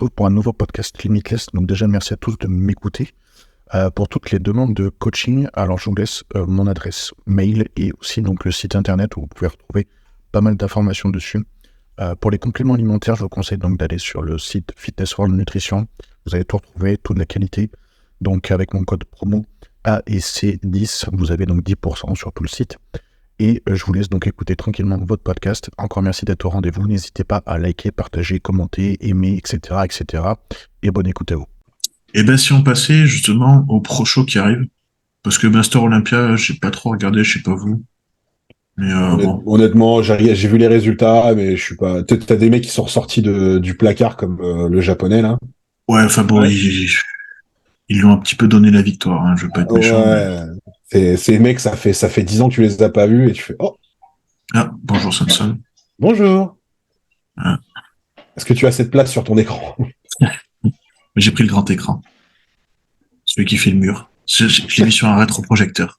retrouve pour un nouveau podcast Limitless. Donc déjà, merci à tous de m'écouter. Pour toutes les demandes de coaching, alors je vous laisse mon adresse mail et aussi donc le site internet où vous pouvez retrouver pas mal d'informations dessus. Pour les compléments alimentaires, je vous conseille donc d'aller sur le site Fitness World Nutrition. Vous allez tout retrouver, toute la qualité. Donc avec mon code promo AEC10, vous avez donc 10% sur tout le site. Et je vous laisse donc écouter tranquillement votre podcast. Encore merci d'être au rendez-vous. N'hésitez pas à liker, partager, commenter, aimer, etc., etc. Et bonne écoute à vous. Et ben si on passait justement au Pro Show qui arrive, parce que Master Olympia, j'ai pas trop regardé, je sais pas vous. Mais bon. Honnêtement, j'ai vu les résultats, mais je suis pas. T'as des mecs qui sont ressortis du placard comme le japonais là. Ouais, enfin bon, Ouais. ils lui ont un petit peu donné la victoire, hein, je veux pas être méchant. Ouais. Ces mecs, ça fait 10 ans que tu les as pas vus et tu fais oh Ah, bonjour Samson. bonjour. Ah. Est-ce que tu as cette place sur ton écran? Mais j'ai pris le grand écran. Celui qui fait le mur. Je l'ai mis sur un rétroprojecteur.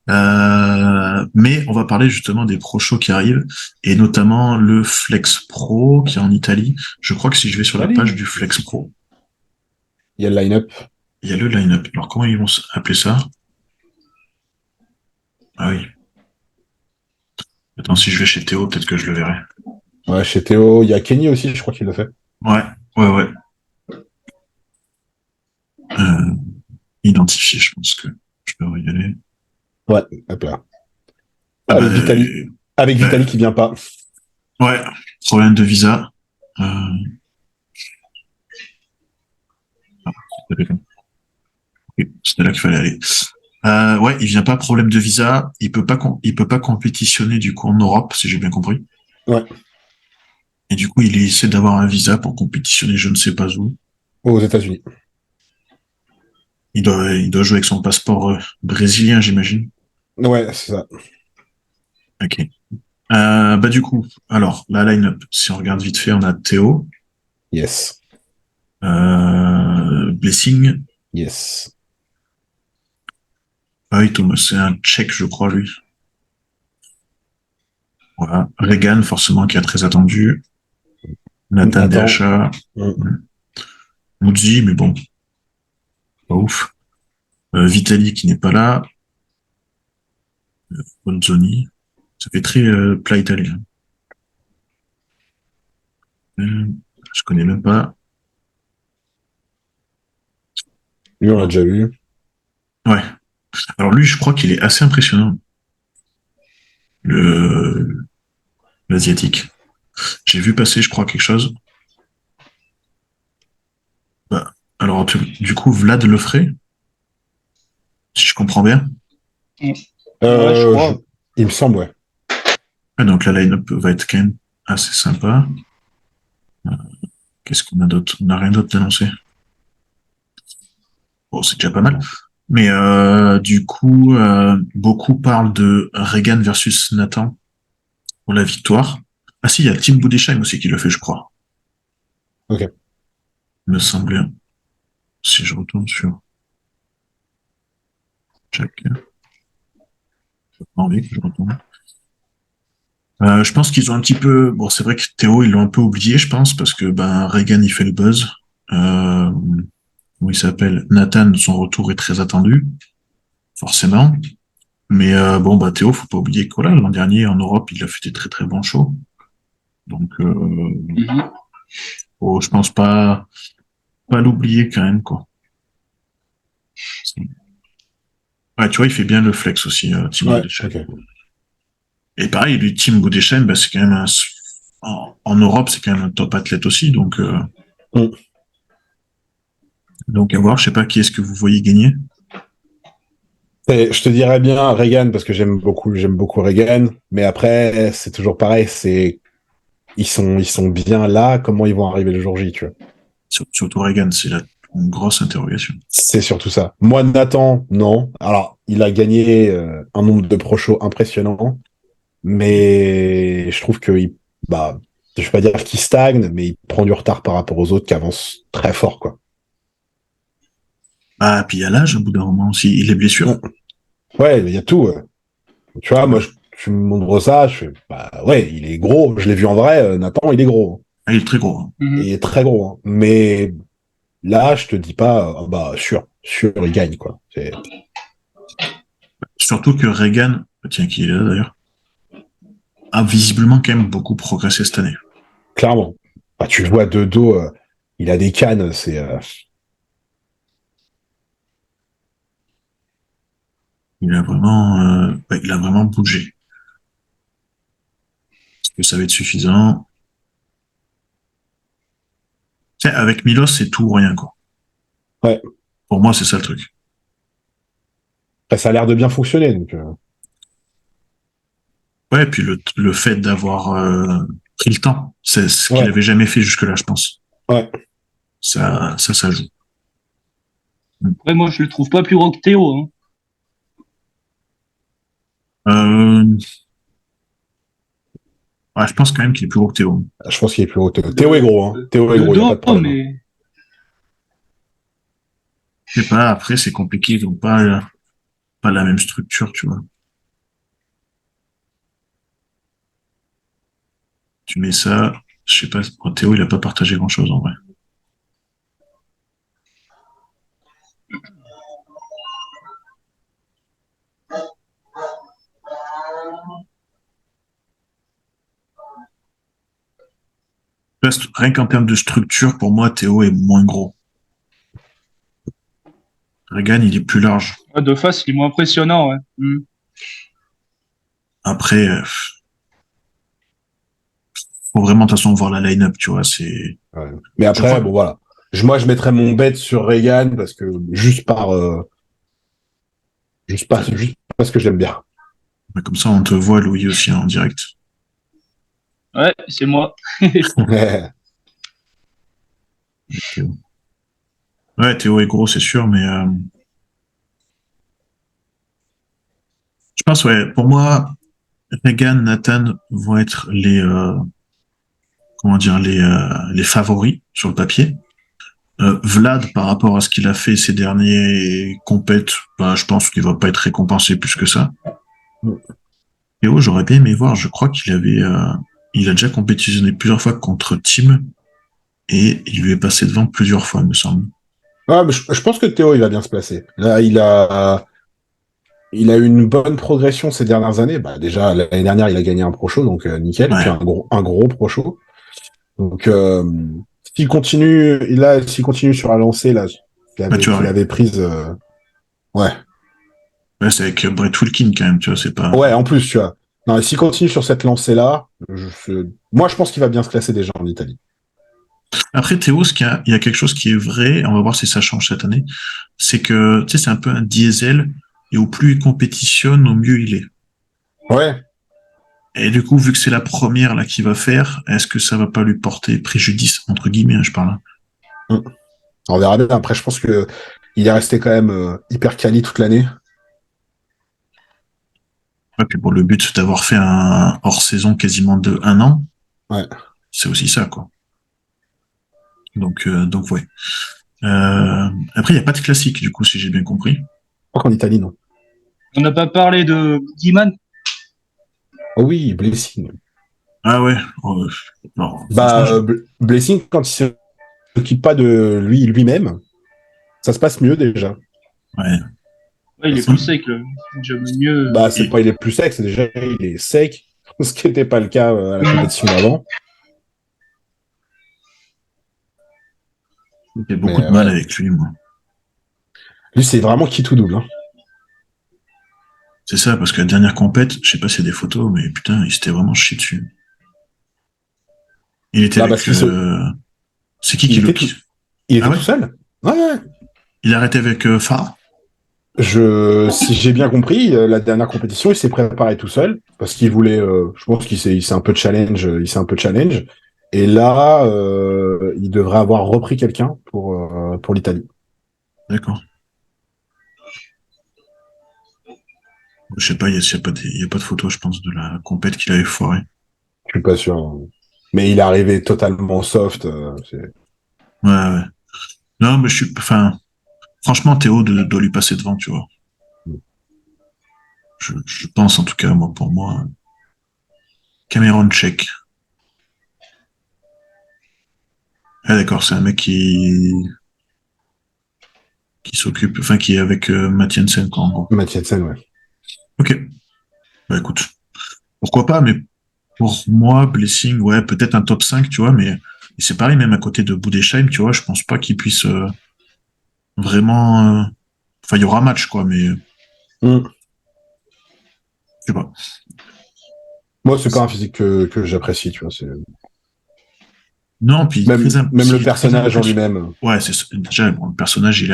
Mais on va parler justement des Pro Shows qui arrivent, et notamment le Flex Pro qui est en Italie. Je crois que si je vais sur la page du Flex Pro, Il y a le line-up. il y a le line-up. Alors comment ils vont appeler ça? Ah oui. Attends, si je vais chez Théo, peut-être que je le verrai. Ouais, chez Théo, il y a Kenny aussi, je crois qu'il l'a fait. Ouais. Identifié, je pense que je peux y aller. Ouais, hop là. Ah Avec Vitali. Avec Vitali qui vient pas. Ouais, problème de visa. C'était là qu'il fallait aller. Ouais, il vient pas, problème de visa. Il peut pas compétitionner du coup en Europe, si j'ai bien compris. Ouais. Et du coup, il essaie d'avoir un visa pour compétitionner, je ne sais pas où. Aux États-Unis. Il doit jouer avec son passeport brésilien, j'imagine. Ouais, c'est ça. Ok. Du coup, alors la line-up, si on regarde vite fait, on a Théo. Yes. Blessing. Yes. Ah oui, Thomas, c'est un Tchèque, je crois, lui. Voilà. Regan, forcément, qui a très attendu. Nathan DHA. Muzzi, mais bon. Pas ouf. Vitali, qui n'est pas là. Bonzoni. Ça fait très plat italien. Je connais même pas. Lui, on l'a déjà vu. Ouais. Alors lui, je crois qu'il est assez impressionnant. L'asiatique. J'ai vu passer, je crois, quelque chose. Alors, du coup, Vlad le ferait, si je comprends bien. Ouais, je crois. Il me semble, ouais. Donc la line-up va être quand même assez sympa. Qu'est-ce qu'on a d'autre? On n'a rien d'autre d'annoncé. Bon, c'est déjà pas mal. Mais du coup, beaucoup parlent de Regan versus Nathan pour la victoire. Ah si, il y a Tim Boudesheim aussi qui le fait, je crois. Ok. Me semblait. Si je retourne sur Jack. J'ai pas envie que je retourne. Je pense qu'ils ont un petit peu. Bon, c'est vrai que Théo, ils l'ont un peu oublié, je pense, parce que Regan, il fait le buzz. Comment il s'appelle? Nathan, son retour est très attendu, forcément. Mais Théo, faut pas oublier que voilà, l'an dernier, en Europe, il a fait des très très bons shows. Donc, je pense pas l'oublier quand même, quoi. Ouais, tu vois, il fait bien le flex aussi, Tim Boudesheim. Okay. Et pareil, lui, Tim Boudesheim, c'est quand même en Europe, c'est quand même un top athlète aussi, donc. Donc, à voir, je sais pas qui est-ce que vous voyez gagner. Je te dirais bien Regan parce que j'aime beaucoup Regan, mais après c'est toujours pareil, ils sont bien là, comment ils vont arriver le jour J, tu vois. Surtout Regan, c'est une grosse interrogation. C'est surtout ça. Moi, Nathan, non. Alors, il a gagné un nombre de pro shows impressionnant, mais je trouve que je vais pas dire qu'il stagne, mais il prend du retard par rapport aux autres qui avancent très fort, quoi. Ah, puis il y a l'âge, au bout d'un moment aussi, et les blessures. Ouais, il y a tout. Tu vois, moi, tu me montres ça, je fais, ouais, il est gros. Je l'ai vu en vrai, Nathan, il est gros. Ah, il est très gros. Hein. Il est très gros, hein. Mais là, je te dis pas, sûr, il gagne, quoi. Surtout que Reagan, tiens, qui est là d'ailleurs, a visiblement quand même beaucoup progressé cette année. Clairement. Bah, tu le vois de dos, il a des cannes, Il a vraiment bougé. Est-ce que ça va être suffisant? Tiens, avec Milos, c'est tout ou rien, quoi. Ouais. Pour moi, c'est ça le truc. Après, ça a l'air de bien fonctionner, donc. Ouais, et puis le fait d'avoir pris le temps, c'est ce qu'il Ouais, avait jamais fait jusque-là, je pense. ouais. Ça joue. Après, moi, je le trouve pas plus gros que Théo. Hein. Euh, ouais, je pense quand même qu'il est plus gros que Théo. Je pense qu'il est plus gros. Théo est gros, hein. Théo est De gros, il n'y a pas de dos, problème. mais Je sais pas, après, c'est compliqué, ils ont pas la même structure, tu vois. Tu mets ça, je sais pas, Théo, il a pas partagé grand-chose, en vrai. Rien qu'en termes de structure, pour moi, Théo est moins gros. Regan, il est plus large. ouais, de face, il est moins impressionnant. Ouais. Après, faut vraiment, de toute façon, voir la line-up, tu vois, Ouais. Mais je après, crois, bon, voilà. Moi, je mettrais mon bet sur Reagan parce que juste parce que j'aime bien. comme ça, on te voit, Louis, aussi, en direct. Ouais, c'est moi. Théo. Ouais, Théo est gros, c'est sûr, mais je pense, ouais, pour moi, Regan, Nathan vont être comment dire, les favoris sur le papier. Vlad, par rapport à ce qu'il a fait ces derniers compètes, bah, je pense qu'il va pas être récompensé plus que ça. Théo, j'aurais bien aimé voir, je crois il a déjà compétitionné plusieurs fois contre Tim et il lui est passé devant plusieurs fois, il me semble. Ouais, mais je pense que Théo, il va bien se placer. Là, il a eu une bonne progression ces dernières années. Bah, déjà, l'année dernière, il a gagné un Pro Show, donc nickel. Puis Ouais, un gros Pro Show. Donc, s'il continue sur la lancée, là, bah, tu vois, qu'il avait prise, ouais. ouais, c'est avec Brett Wilkin quand même, tu vois, c'est pas. Ouais, en plus, tu vois. Non, s'il continue sur cette lancée-là, moi, je pense qu'il va bien se classer déjà en Italie. Après, Théo, il y a quelque chose qui est vrai, on va voir si ça change cette année, c'est que, tu sais, c'est un peu un diesel, et au plus il compétitionne, au mieux il est. Ouais. Et du coup, vu que c'est la première là qu'il va faire, est-ce que ça va pas lui porter préjudice, entre guillemets, hein, je parle. Mm. On verra bien. Après, je pense que il est resté quand même hyper quali toute l'année. Ouais, puis pour le but d'avoir fait un hors-saison quasiment de un an, Ouais. c'est aussi ça, quoi. Donc ouais. Après, il n'y a pas de classique, du coup, si j'ai bien compris. Je crois qu'en Italie, non. On n'a pas parlé de Boogeyman. Oh oui, Blessing. Ah ouais. Non, franchement, Bah, Blessing, quand il s'occupe pas de lui-même, ça se passe mieux déjà. ouais. Ouais, il est plus sec, là. J'aime mieux. Bah, c'est pas il est plus sec, c'est déjà il est sec, ce qui n'était pas le cas à la compétition d'avant. J'ai beaucoup Mais de mal ouais, avec lui, moi. lui c'est vraiment qui tout double. Hein. C'est ça, parce que la dernière compète, je sais pas s'il y a des photos, mais putain, il s'était vraiment chié dessus. Il était Bah parce avec... C'est il qui le... était tout, il Ah était ouais. tout seul. Ouais, ouais. Il a arrêté avec Farah. Si j'ai bien compris, la dernière compétition, il s'est préparé tout seul parce qu'il voulait. Je pense il s'est un peu challenge. Il s'est un peu challenge. Et là, il devrait avoir repris quelqu'un pour l'Italie. D'accord. Je sais pas, il y a pas de photo, je pense, de la compète qu'il avait foiré. Je suis pas sûr. Hein. Mais il est arrivé totalement soft. Ouais, ouais. Non, mais enfin, franchement, Théo doit lui passer devant, tu vois. Je pense, en tout cas, pour moi, Cameron Check. Ah d'accord, c'est un mec qui s'occupe, enfin qui est avec Matt Jensen, quoi, en gros. Matt Jensen, ouais. Ok, bah écoute, pourquoi pas, mais pour moi, Blessing, ouais, peut-être un top 5, tu vois, mais et c'est pareil, même à côté de Boudesheim, tu vois, je pense pas qu'il puisse vraiment. Enfin, il y aura match, quoi, mais Mm. je sais pas. Moi, c'est pas un physique que j'apprécie, tu vois. Non, puis Même le il est très personnage en impressionnant. lui-même. Ouais, déjà bon, le personnage, il est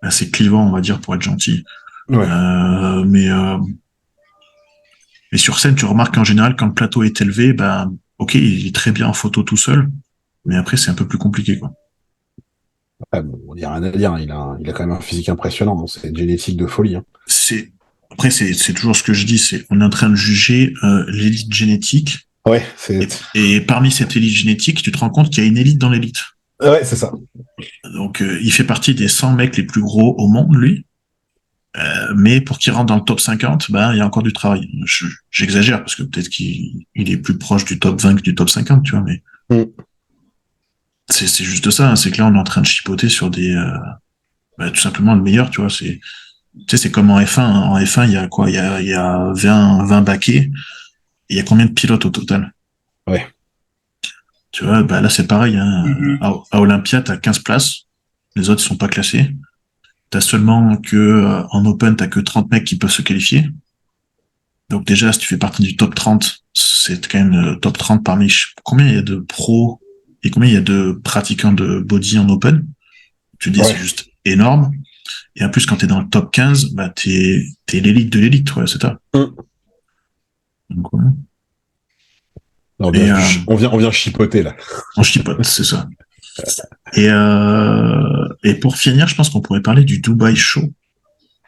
assez clivant, on va dire, pour être gentil. Ouais. Euh, mais euh, mais sur scène, tu remarques qu'en général, quand le plateau est élevé, ben ok, il est très bien en photo tout seul, mais après c'est un peu plus compliqué, quoi. Après, bon, il y a rien à dire, hein. Il a quand même un physique impressionnant, donc c'est une génétique de folie, hein. C'est Après c'est toujours ce que je dis, c'est on est en train de juger l'élite génétique, Ouais, et parmi cette élite génétique, tu te rends compte qu'il y a une élite dans l'élite. ouais, c'est ça. Donc il fait partie des 100 mecs les plus gros au monde, lui. Mais pour qu'il rentre dans le top 50, ben, il y a encore du travail. J'exagère parce que peut-être qu'il est plus proche du top 20 que du top 50, tu vois, mais Mm. c'est juste ça, hein, c'est que là, on est en train de chipoter sur tout simplement le meilleur, tu vois, tu sais, c'est comme en F1, hein. En F1, il y a quoi? Il y a 20 baquets, et il y a combien de pilotes au total? Ouais. Tu vois, bah, là, c'est pareil, hein. Mhm. À Olympia, t'as 15 places. Les autres, ils sont pas classés. T'as seulement en Open, t'as que 30 mecs qui peuvent se qualifier. Donc déjà, si tu fais partie du top 30, c'est quand même top 30 parmi combien il y a de pros et combien il y a de pratiquants de body en open. Tu te dis, c'est Ouais. juste énorme. Et en plus, quand t'es dans le top 15, bah, t'es l'élite de l'élite, ouais, c'est ça. Mm. Donc, ouais. Non, Et on vient chipoter, là. on chipote, c'est ça. Et pour finir, je pense qu'on pourrait parler du Dubai Show.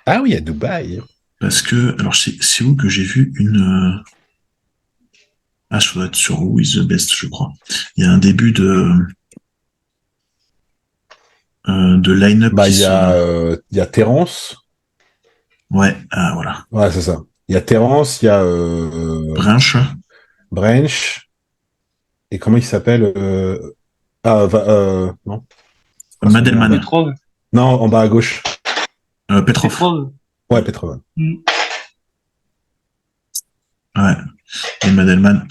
Ah oui, à Dubaï. Parce que, alors, c'est où que j'ai vu ah, ça doit être sur Who is the Best, je crois. Il y a un début de line-up Bah, qui se, il y a Terence. ouais, ah, voilà. Ouais, c'est ça. Il y a Terence, il y a Brinch, Branch. Et comment il s'appelle non. C'est pas son nom en bas. Madelman, Petrov. Non, en bas à gauche. Petrov. Petrov. Ouais, Petrova. Mm. Ouais. Et Madelman.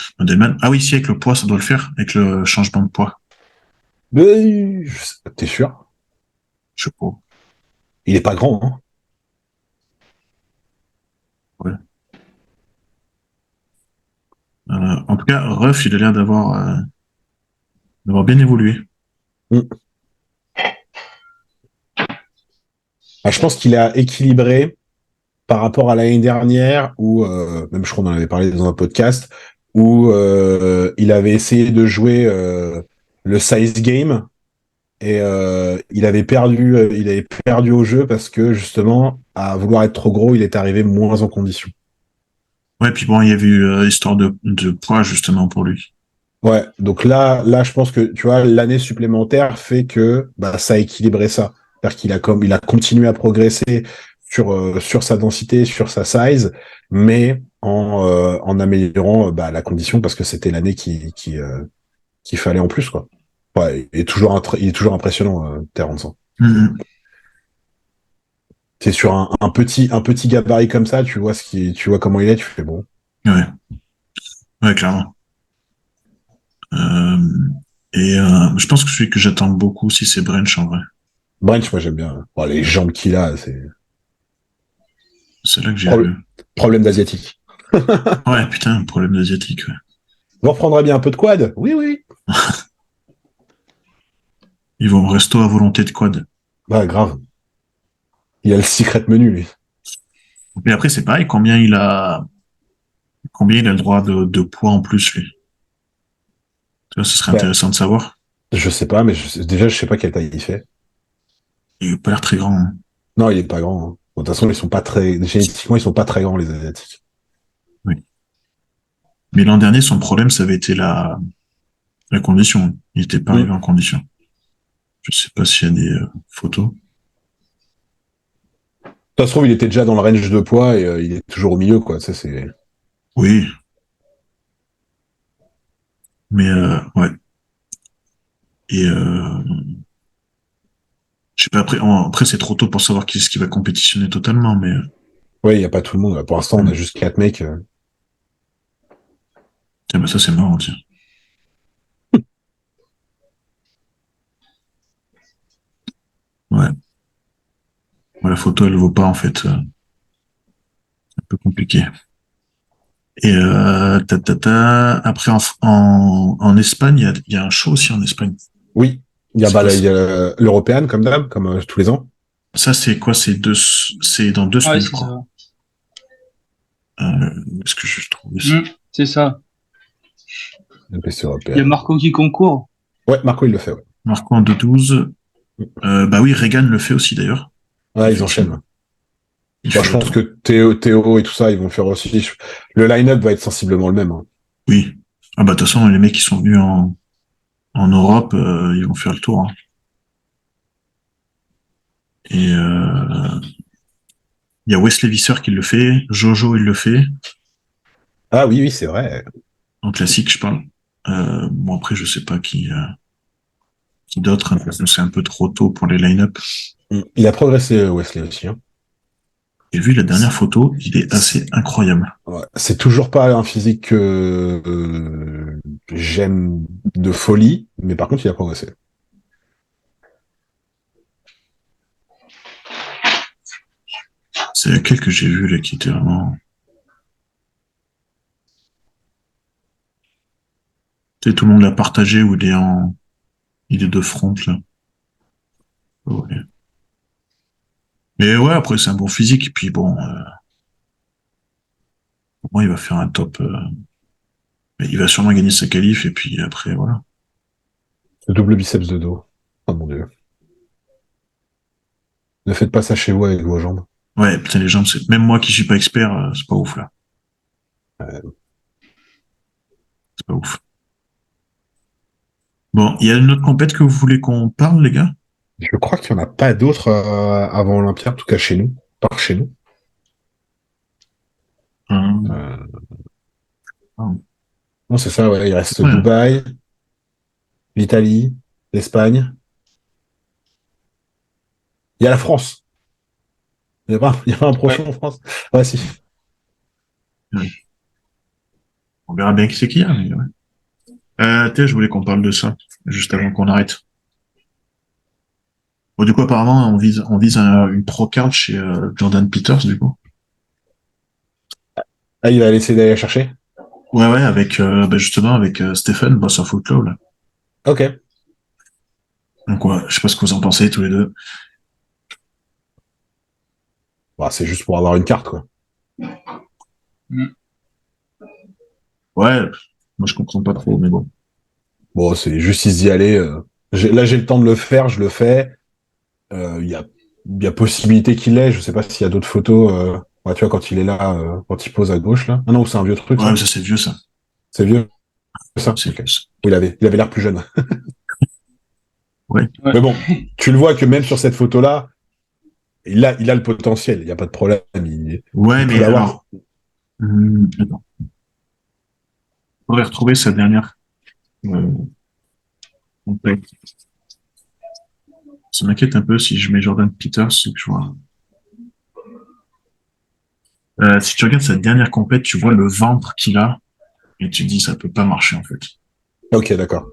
Ah oui, si, avec le poids, ça doit le faire, avec le changement de poids. T'es sûr? Je sais pas. Il est pas grand, hein. Ouais. En tout cas, Ruff, il a l'air d'avoir bien évolué. Mm. Ah, je pense qu'il a équilibré par rapport à l'année dernière, où, même je crois qu'on en avait parlé dans un podcast, où il avait essayé de jouer le size game et il avait perdu au jeu parce que justement, à vouloir être trop gros, il est arrivé moins en condition. Ouais, puis bon, il y a eu histoire de poids, justement, pour lui. Ouais, donc là, je pense que tu vois, l'année supplémentaire fait que bah, ça a équilibré ça. C'est-à-dire il a continué à progresser sur sa densité, sur sa size, mais en améliorant bah, la condition parce que c'était l'année qu'il fallait en plus, quoi. Ouais, il est toujours impressionnant, Terrence, hein. Mhm. C'est sur un petit gabarit comme ça, tu vois comment il est, tu fais bon. Ouais, ouais, clairement. Euh, je pense que celui que j'attends beaucoup aussi, c'est Brench, en vrai. Branch, moi j'aime bien. Oh, les jambes qu'il a, c'est C'est là que j'ai Pro- le... problème d'asiatique. Ouais, putain, problème asiatique, ouais. Vous reprendrez bien un peu de quad? Oui, oui. Ils vont au resto à volonté de quad. Bah, grave. Il a le secret menu, lui. Mais après, c'est pareil, combien il a le droit de poids en plus, lui. Tu vois, ce serait Bah, intéressant de savoir. je sais pas, mais déjà, je sais pas quelle taille il fait. Il n'a pas l'air très grand, hein. Non, il est pas grand, hein. Bon, de toute façon, ils sont pas très, génétiquement, ils sont pas très grands, les Asiatiques. Oui. Mais l'an dernier, son problème, ça avait été la condition. Il n'était pas arrivé Mm. en condition. Je sais pas s'il y a des photos. Ça se trouve, il était déjà dans le range de poids et il est toujours au milieu, quoi. Ça, c'est. Oui, mais ouais. Et je sais pas, après c'est trop tôt pour savoir qui est-ce qui va compétitionner totalement, mais Ouais, il n'y a pas tout le monde. Pour l'instant, on a juste 4 mecs. tiens, bah ça c'est marrant, tiens. Ouais. Ouais, la photo elle vaut pas en fait, un peu compliqué. Et après en Espagne, il y a un show aussi en Espagne. Oui, il y a, C'est bah, quoi il ça? y a l'Européenne, comme d'hab, comme tous les ans. Ça, c'est quoi? C'est dans 2 semaines, Ouais, je c'est crois. ça. Est-ce que je trouve ça? C'est ça. La PC Il y a européenne. Marco qui concourt. Ouais, Marco, il le fait, ouais. Marco en 2-12. Bah oui, Reagan le fait aussi d'ailleurs. Ouais, ils enchaînent. Effectivement. Ouais. Il Bon, fait je le pense tour. que Théo et tout ça, ils vont faire aussi. Le line-up va être sensiblement le même. Hein. Oui. Ah bah de toute façon, les mecs qui sont venus en Europe, ils vont faire le tour, hein. Et il y a Wesley Visser qui le fait, Jojo il le fait, Ah oui, oui, c'est vrai. en classique je parle. Bon après je sais pas qui d'autre, hein, parce que c'est un peu trop tôt pour les line-up. Il a progressé, Wesley aussi. Hein. J'ai vu la dernière photo, il est assez incroyable. Ouais. C'est toujours pas un physique que j'aime de folie, mais par contre, il a progressé. C'est laquelle que j'ai vu là qui était vraiment. Tu sais, tout le monde l'a partagé où il est de front là. Ouais. Mais ouais, après c'est un bon physique, et puis bon, pour moi il va faire un top. Il va sûrement gagner sa qualif, et puis après voilà. Le double biceps de dos. Oh mon dieu. Ne faites pas ça chez vous avec vos jambes. Ouais, putain les jambes, même moi qui suis pas expert, c'est pas ouf là. C'est pas ouf. Bon, il y a une autre compète que vous voulez qu'on parle, les gars? Je crois qu'il n'y en a pas d'autres avant Olympia, en tout cas chez nous. Par chez nous. Hum, Euh, hum. non, c'est ça, ouais. Il reste Ouais, Dubaï, l'Italie, l'Espagne. Il y a la France. Il y a pas un Ouais. prochain en France. Ouais, si. ouais. On verra bien qui c'est qui y a, mais ouais. Je voulais qu'on parle de ça, juste avant qu'on arrête. Bon, du coup, apparemment, on vise une pro card chez Jordan Peters, du coup. Ah, il a laissé d'aller la chercher? Ouais, ouais, avec bah, justement avec Stephen, Boss of Outlaw, là. Ok. Donc ouais, je sais pas ce que vous en pensez tous les deux. Bah, c'est juste pour avoir une carte, quoi. Mm. Ouais, moi je comprends pas trop, mais bon. Bon, c'est juste y aller. Là, j'ai le temps de le faire, je le fais. Il y a possibilité qu'il l'ait. Je sais pas s'il y a d'autres photos. Ouais, tu vois, quand il est là, quand il pose à gauche, là. Ah non, c'est un vieux truc, Ouais, mais ça. ça c'est vieux, ça. C'est vieux, ça. C'est Ok. vieux, ça. Il avait l'air plus jeune. Ouais. Ouais. Mais bon, tu le vois que même sur cette photo-là, il a le potentiel. Il n'y a pas de problème. Ouais, Il peut mais l'avoir. alors, attends, faudrait retrouver sa dernière euh, compète. Ça m'inquiète un peu si je mets Jordan Peters, c'est que je vois. Si tu regardes sa dernière compète, tu vois le ventre qu'il a et tu te dis ça peut pas marcher en fait. Ok, d'accord.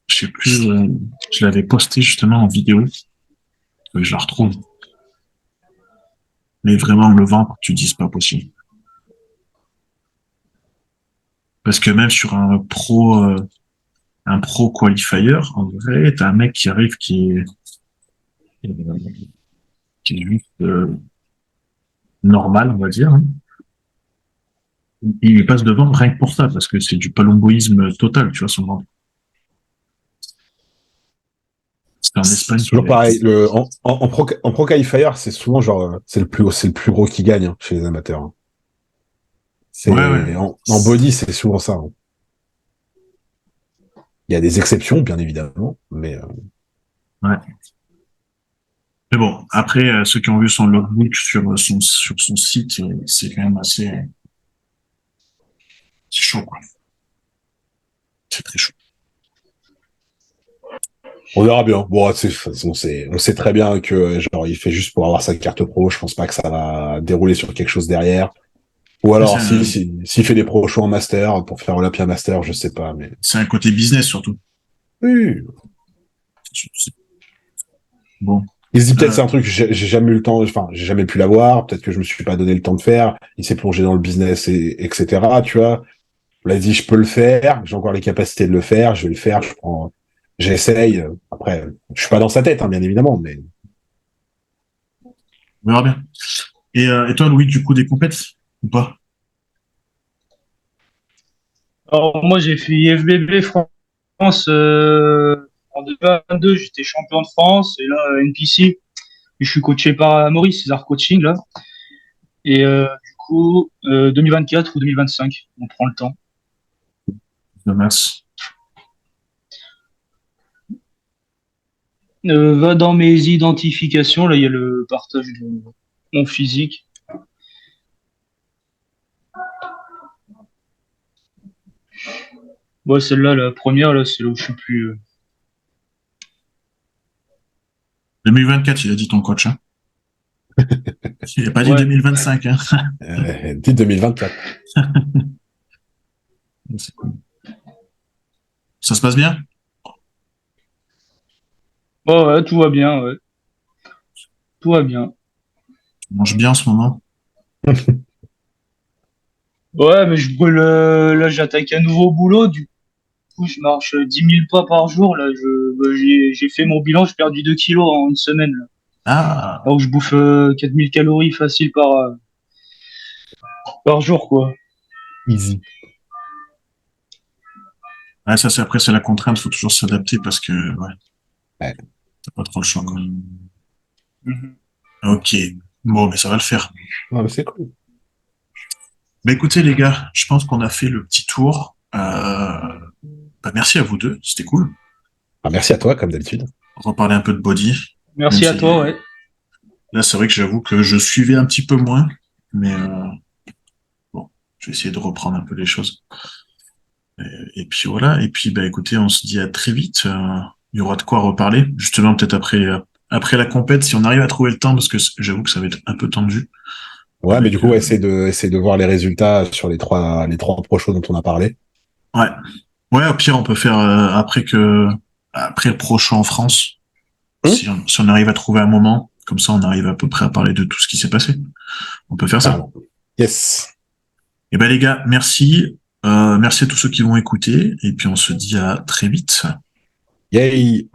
Je sais plus, je l'avais posté justement en vidéo, je la retrouve. Mais vraiment le ventre, tu dis c'est pas possible. Parce que même sur un pro qualifier, en vrai, t'as un mec qui arrive qui est juste normal, on va dire, hein. Il lui passe devant rien que pour ça, parce que c'est du palomboïsme total, tu vois, son ventre. C'était en Espagne C'est qu'il toujours avait fait. pareil. En pro qualifier, c'est souvent genre, c'est le plus gros qui gagne hein, chez les amateurs. Hein. Ouais, ouais. En body, c'est souvent ça. Hein. Il y a des exceptions, bien évidemment, mais Ouais. Mais bon, après, ceux qui ont vu son logbook sur son site, c'est quand même c'est chaud, quoi. C'est très chaud. On verra bien. Bon, de toute façon, on sait très bien que genre il fait juste pour avoir sa carte pro. Je pense pas que ça va dérouler sur quelque chose derrière. Ou alors, s'il fait des pro shows en master pour faire Olympia Master, je sais pas, mais. C'est un côté business surtout. Oui. Bon. Il se dit peut-être c'est un truc que j'ai jamais eu le temps, enfin, j'ai jamais pu l'avoir. Peut-être que je me suis pas donné le temps de faire. Il s'est plongé dans le business etc. Tu vois. On l'a dit, je peux le faire. J'ai encore les capacités de le faire. Je vais le faire. J'essaye. Après, je suis pas dans sa tête, hein, bien évidemment, mais. On verra bien. Et toi, Louis, du coup, des compètes ou pas? Alors, moi, j'ai fait IFBB France en 2022, j'étais champion de France. Et là, NPC, et je suis coaché par Maurice, César Coaching, là. Et du coup, 2024 ou 2025, on prend le temps. De masse. Va dans mes identifications, là, il y a le partage de mon physique. Bon, celle-là, la première, là, c'est là où je suis plus. 2024, il a dit ton coach. Hein. Il a pas dit Ouais. 2025. Hein. Dit 2024. C'est cool. Ça se passe bien? Oh, ouais, tout va bien, ouais. Tout va bien. Tu manges bien en ce moment? Ouais, mais je brûle. Là, j'attaque un nouveau boulot. Du coup, je marche 10 000 pas par jour. Là, j'ai fait mon bilan. J'ai perdu 2 kilos en une semaine. Là. Ah, Alors que je bouffe 4 000 calories facile par jour, quoi. Easy. ouais, ça, après, c'est la contrainte. Faut toujours s'adapter parce que, ouais, Ouais. t'as pas trop le choix, quoi. Mhm. Ok. Bon, mais ça va le faire. Ouais, mais c'est cool. Bah, écoutez, les gars, je pense qu'on a fait le petit tour. Bah, merci à vous deux. C'était cool. Ah, merci à toi, comme d'habitude. Reparler un peu de body. Même Merci à si, toi, ouais. là, c'est vrai que j'avoue que je suivais un petit peu moins. Mais, bon, je vais essayer de reprendre un peu les choses. Et puis voilà. Et puis, bah, écoutez, on se dit à très vite. Il y aura de quoi reparler. Justement, peut-être après la compète, si on arrive à trouver le temps, parce que j'avoue que ça va être un peu tendu. Ouais, mais du Avec, coup, essayer de voir les résultats sur les trois pro shows dont on a parlé. ouais. Ouais, au pire, on peut faire après le prochain en France. Hum Si on arrive à trouver un moment, comme ça, on arrive à peu près à parler de tout ce qui s'est passé. On peut faire ça. Carrément. Yes. Et ben les gars, merci. Merci à tous ceux qui vont écouter. Et puis on se dit à très vite. Yay.